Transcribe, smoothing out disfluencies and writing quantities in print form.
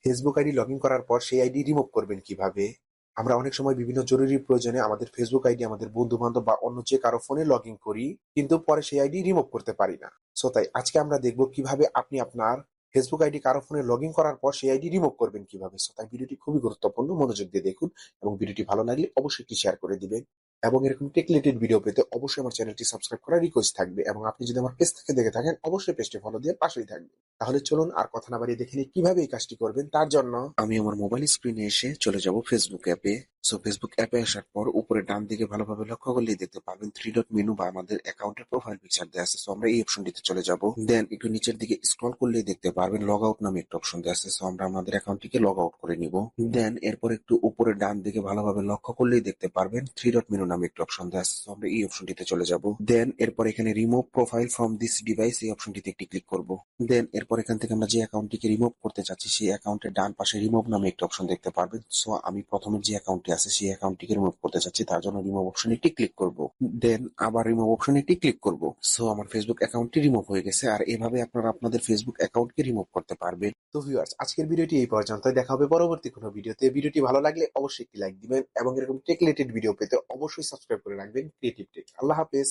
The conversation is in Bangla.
ফেসবুক আইডি লগইন করার পর সেই আইডি রিমুভ করবেন কিভাবে? আমরা অনেক সময় বিভিন্ন জরুরি প্রয়োজনে আমাদের ফেসবুক আইডি আমাদের বন্ধু-বান্ধব বা অন্য যে কারো ফোনে লগইন করি, কিন্তু পরে সেই আইডি রিমুভ করতে পারি না। তাই আজকে আমরা দেখব কিভাবে আপনি আপনার ফেসবুক আইডি কারো ফোনে লগইন করার পর সেই আইডি রিমুভ করবেন কিভাবে। তাই ভিডিওটি খুবই গুরুত্বপূর্ণ। মনোযোগ দিয়ে দেখুন এবং ভিডিওটি ভালো লাগলে অবশ্যই একটি শেয়ার করে দিবেন। এবং এরকম টেক রিলেটেড ভিডিও পেতে অবশ্যই আমার চ্যানেলটি সাবস্ক্রাইব করার রিকোয়েস্ট থাকবে এবং আপনি যদি আমার পেজ থেকে দেখে থাকেন অবশ্যই পেজটি ফলো দিয়ে পাশেই থাকবেন। তাহলে চলুন আর কথা না বাড়িয়ে দেখে নিই কিভাবে এই কাজটি করবেন। তার জন্য আমি আমার মোবাইল স্ক্রিনে এসে চলে যাব ফেসবুক অ্যাপে। ফেসবুক অ্যাপে আসার পর উপরে ডান দিকে ভালোভাবে লক্ষ্য করলেই দেখতে পাবেন থ্রি ডট মেনু বা আমাদের অ্যাকাউন্টের প্রোফাইল পিকচার দেওয়া আছে। আমরা এই অপশনটিতে চলে যাব। দেন একটু নিচের দিকে স্ক্রল করলেই দেখতে পারবেন লগ আউট নামে একটা অপশন দেওয়া আছে। আমরা আমাদের অ্যাকাউন্টটিকে লগ আউট করে নিব। দেন এরপর একটু উপরে ডান দিকে ভালোভাবে লক্ষ্য করলেই দেখতে পারবেন থ্রি ডট মেনু নামে একটা অপশন দেওয়া আছে। আমরা এই অপশনটিতে চলে যাব। দেন এরপর এখানে remove profile from this device এই অপশনটিতে একটি ক্লিক করব। দেন এরপর এখান থেকে আমরা যে অ্যাকাউন্টটিকে রিমুভ করতে চাচ্ছি সেই অ্যাকাউন্টের ডান পাশে রিমুভ নামে একটা অপশন দেখতে পারবেন। আমি প্রথমে যে অ্যাকাউন্টটি আছে সেই অ্যাকাউন্টটিকে রিমুভ করতে চাচ্ছি, তার জন্য রিমুভ অপশনে একটি ক্লিক করব। দেন আবার রিমুভ অপশনে একটি ক্লিক করব। আমার ফেসবুক অ্যাকাউন্টটি রিমুভ হয়ে গেছে। আর এভাবে আপনারা আপনাদের ফেসবুক অ্যাকাউন্টকে রিমুভ করতে পারবেন। ভিউয়ার্স, আজকের ভিডিওটি এই পর্যন্ত। দেখা হবে পরবর্তী কোনো ভিডিওতে। ভিডিওটি ভালো লাগলে অবশ্যই একটি লাইক দিবেন এবং এরকম টেক রিলেটেড ভিডিও পেতে অবশ্যই সাবস্ক্রাইব করে রাখবেন ক্রিয়েটিভ টেক। আল্লাহ হাফেজ।